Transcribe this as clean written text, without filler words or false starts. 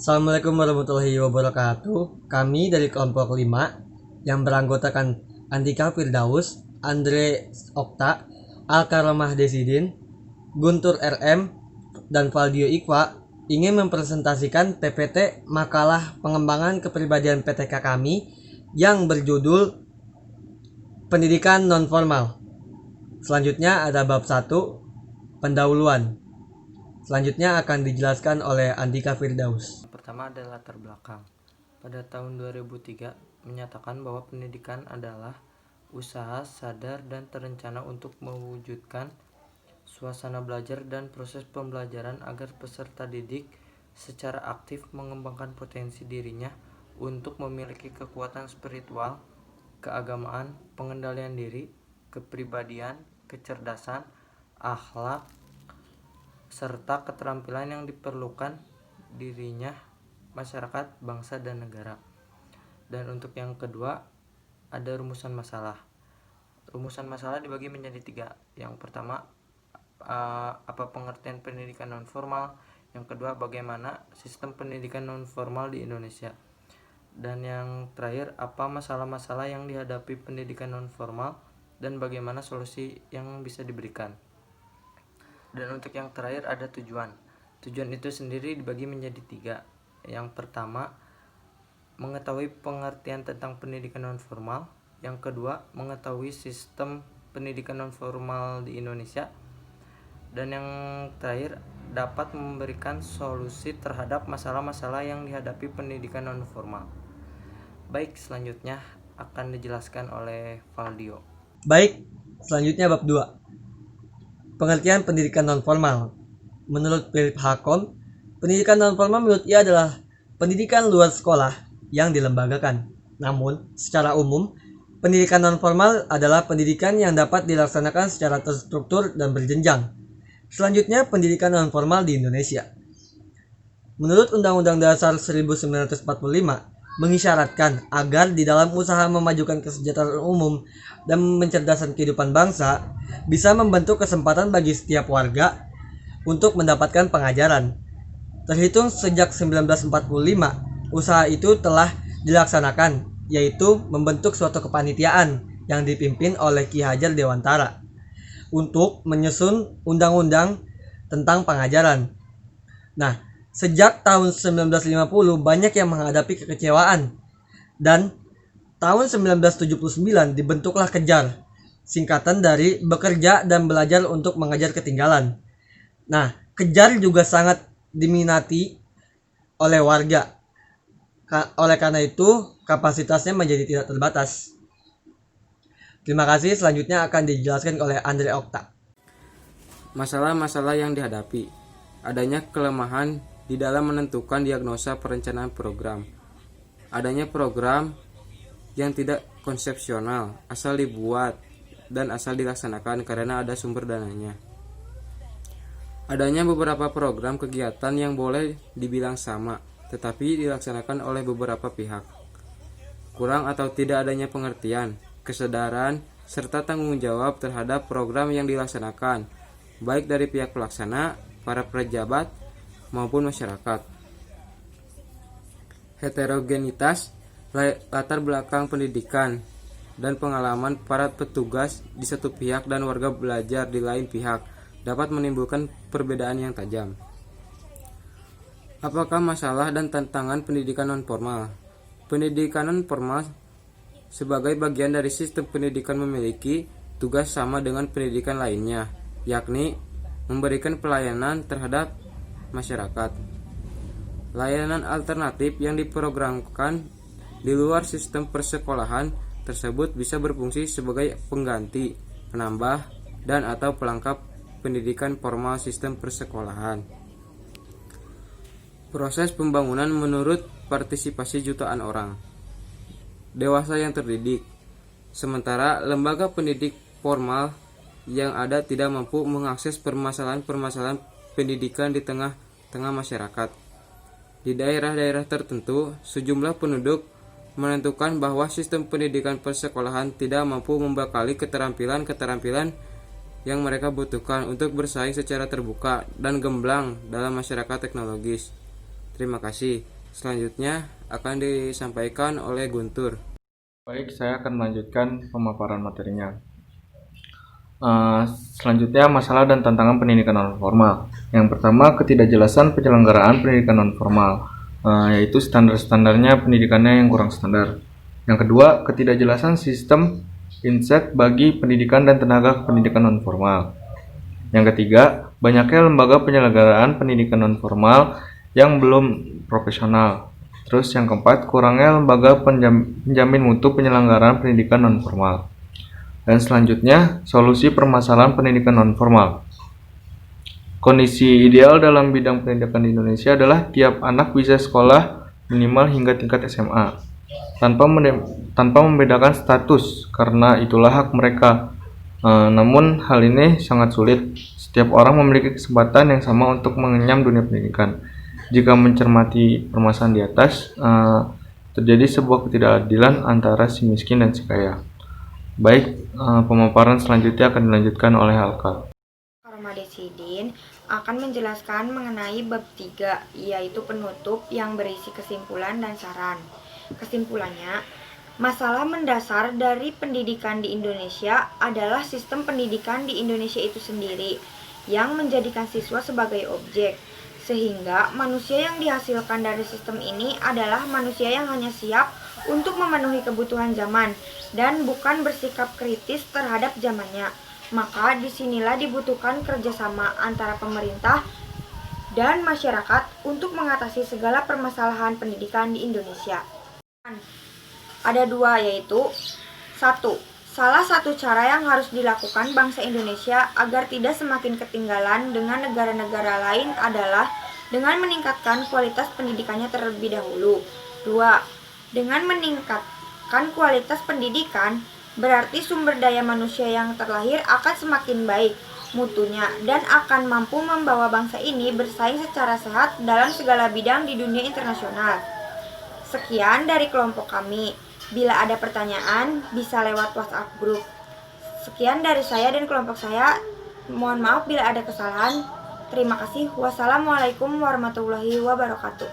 Assalamualaikum warahmatullahi wabarakatuh. Kami dari kelompok 5 yang beranggotakan Andika Firdaus, Andre Okta, Alkaromah Desidin, Guntur RM, dan Valdio Iqwa ingin mempresentasikan PPT makalah pengembangan kepribadian PTK kami yang berjudul Pendidikan Nonformal. Selanjutnya ada bab 1, pendahuluan. Selanjutnya akan dijelaskan oleh Andika Firdaus. Pertama adalah latar belakang. Pada tahun 2003 menyatakan bahwa pendidikan adalah usaha sadar dan terencana untuk mewujudkan suasana belajar dan proses pembelajaran agar peserta didik secara aktif mengembangkan potensi dirinya untuk memiliki kekuatan spiritual, keagamaan, pengendalian diri, kepribadian, kecerdasan, akhlak, serta keterampilan yang diperlukan dirinya, masyarakat, bangsa, dan negara. Dan untuk yang kedua ada rumusan masalah. Rumusan masalah dibagi menjadi 3. Yang pertama, apa pengertian pendidikan nonformal. Yang kedua, bagaimana sistem pendidikan nonformal di Indonesia. Dan yang terakhir, apa masalah-masalah yang dihadapi pendidikan nonformal dan bagaimana solusi yang bisa diberikan. Dan untuk yang terakhir ada tujuan. Tujuan itu sendiri dibagi menjadi 3. Yang pertama, mengetahui pengertian tentang pendidikan nonformal. Yang kedua, mengetahui sistem pendidikan nonformal di Indonesia. Dan yang terakhir, dapat memberikan solusi terhadap masalah-masalah yang dihadapi pendidikan nonformal. Baik, selanjutnya akan dijelaskan oleh Valdio. Baik, selanjutnya bab 2. Pengertian pendidikan nonformal. Menurut Philip Hakon, pendidikan nonformal menurut ia adalah pendidikan luar sekolah yang dilembagakan. Namun, secara umum, pendidikan nonformal adalah pendidikan yang dapat dilaksanakan secara terstruktur dan berjenjang. Selanjutnya, pendidikan nonformal di Indonesia. Menurut Undang-Undang Dasar 1945, mengisyaratkan agar di dalam usaha memajukan kesejahteraan umum dan mencerdaskan kehidupan bangsa, bisa membentuk kesempatan bagi setiap warga untuk mendapatkan pengajaran. Terhitung sejak 1945, usaha itu telah dilaksanakan, yaitu membentuk suatu kepanitiaan yang dipimpin oleh Ki Hajar Dewantara untuk menyusun undang-undang tentang pengajaran. Nah, sejak tahun 1950 banyak yang menghadapi kekecewaan, dan tahun 1979 dibentuklah Kejar, singkatan dari bekerja dan belajar untuk mengajar ketinggalan. Nah, Kejar juga sangat diminati oleh warga. Oleh karena itu, kapasitasnya menjadi tidak terbatas. Terima kasih, selanjutnya akan dijelaskan oleh Andre Okta. Masalah-masalah yang dihadapi. Adanya kelemahan di dalam menentukan diagnosa perencanaan program. Adanya program yang tidak konsepsional, asal dibuat dan asal dilaksanakan karena ada sumber dananya. Adanya beberapa program kegiatan yang boleh dibilang sama, tetapi dilaksanakan oleh beberapa pihak. Kurang atau tidak adanya pengertian, kesadaran, serta tanggung jawab terhadap program yang dilaksanakan, baik dari pihak pelaksana, para pejabat, maupun masyarakat. Heterogenitas latar belakang pendidikan dan pengalaman para petugas di satu pihak dan warga belajar di lain pihak dapat menimbulkan perbedaan yang tajam. Apakah masalah dan tantangan pendidikan nonformal? Pendidikan nonformal sebagai bagian dari sistem pendidikan memiliki tugas sama dengan pendidikan lainnya, yakni memberikan pelayanan terhadap masyarakat. Layanan alternatif yang diprogramkan di luar sistem persekolahan tersebut bisa berfungsi sebagai pengganti, penambah, dan atau pelengkap pendidikan formal sistem persekolahan. Proses pembangunan menurut partisipasi jutaan orang dewasa yang terdidik, sementara lembaga pendidik formal yang ada tidak mampu mengakses permasalahan-permasalahan pendidikan di tengah-tengah masyarakat. Di daerah-daerah tertentu, sejumlah penduduk menentukan bahwa sistem pendidikan persekolahan tidak mampu membekali keterampilan-keterampilan yang mereka butuhkan untuk bersaing secara terbuka dan gemblang dalam masyarakat teknologis. Terima kasih. Selanjutnya akan disampaikan oleh Guntur. Baik, saya akan melanjutkan pemaparan materinya. Selanjutnya, masalah dan tantangan pendidikan non-formal. Yang pertama, ketidakjelasan penyelenggaraan pendidikan non-formal, yaitu standar-standarnya pendidikannya yang kurang standar. Yang kedua, ketidakjelasan sistem inset bagi pendidikan dan tenaga pendidikan non-formal. Yang ketiga, banyaknya lembaga penyelenggaraan pendidikan non-formal yang belum profesional. Terus yang keempat, kurangnya lembaga penjamin mutu penyelenggaraan pendidikan non-formal. Dan selanjutnya, solusi permasalahan pendidikan non-formal. Kondisi ideal dalam bidang pendidikan di Indonesia adalah tiap anak bisa sekolah minimal hingga tingkat SMA, tanpa membedakan status, karena itulah hak mereka. Namun hal ini sangat sulit. Setiap orang memiliki kesempatan yang sama untuk mengenyam dunia pendidikan. Jika mencermati permasalahan di atas, terjadi sebuah ketidakadilan antara si miskin dan si kaya. Baik, pemaparan selanjutnya akan dilanjutkan oleh Halka. Ramade Sidin akan menjelaskan mengenai bab 3, yaitu penutup yang berisi kesimpulan dan saran. Kesimpulannya, masalah mendasar dari pendidikan di Indonesia adalah sistem pendidikan di Indonesia itu sendiri yang menjadikan siswa sebagai objek, sehingga manusia yang dihasilkan dari sistem ini adalah manusia yang hanya siap untuk memenuhi kebutuhan zaman dan bukan bersikap kritis terhadap zamannya. Maka disinilah dibutuhkan kerjasama antara pemerintah dan masyarakat untuk mengatasi segala permasalahan pendidikan di Indonesia. Ada dua, yaitu 1. Salah satu cara yang harus dilakukan bangsa Indonesia agar tidak semakin ketinggalan dengan negara-negara lain adalah dengan meningkatkan kualitas pendidikannya terlebih dahulu. 2. Dengan meningkatkan kualitas pendidikan, berarti sumber daya manusia yang terlahir akan semakin baik mutunya dan akan mampu membawa bangsa ini bersaing secara sehat dalam segala bidang di dunia internasional. Sekian dari kelompok kami. Bila ada pertanyaan, bisa lewat WhatsApp grup. Sekian dari saya dan kelompok saya. Mohon maaf bila ada kesalahan. Terima kasih. Wassalamualaikum warahmatullahi wabarakatuh.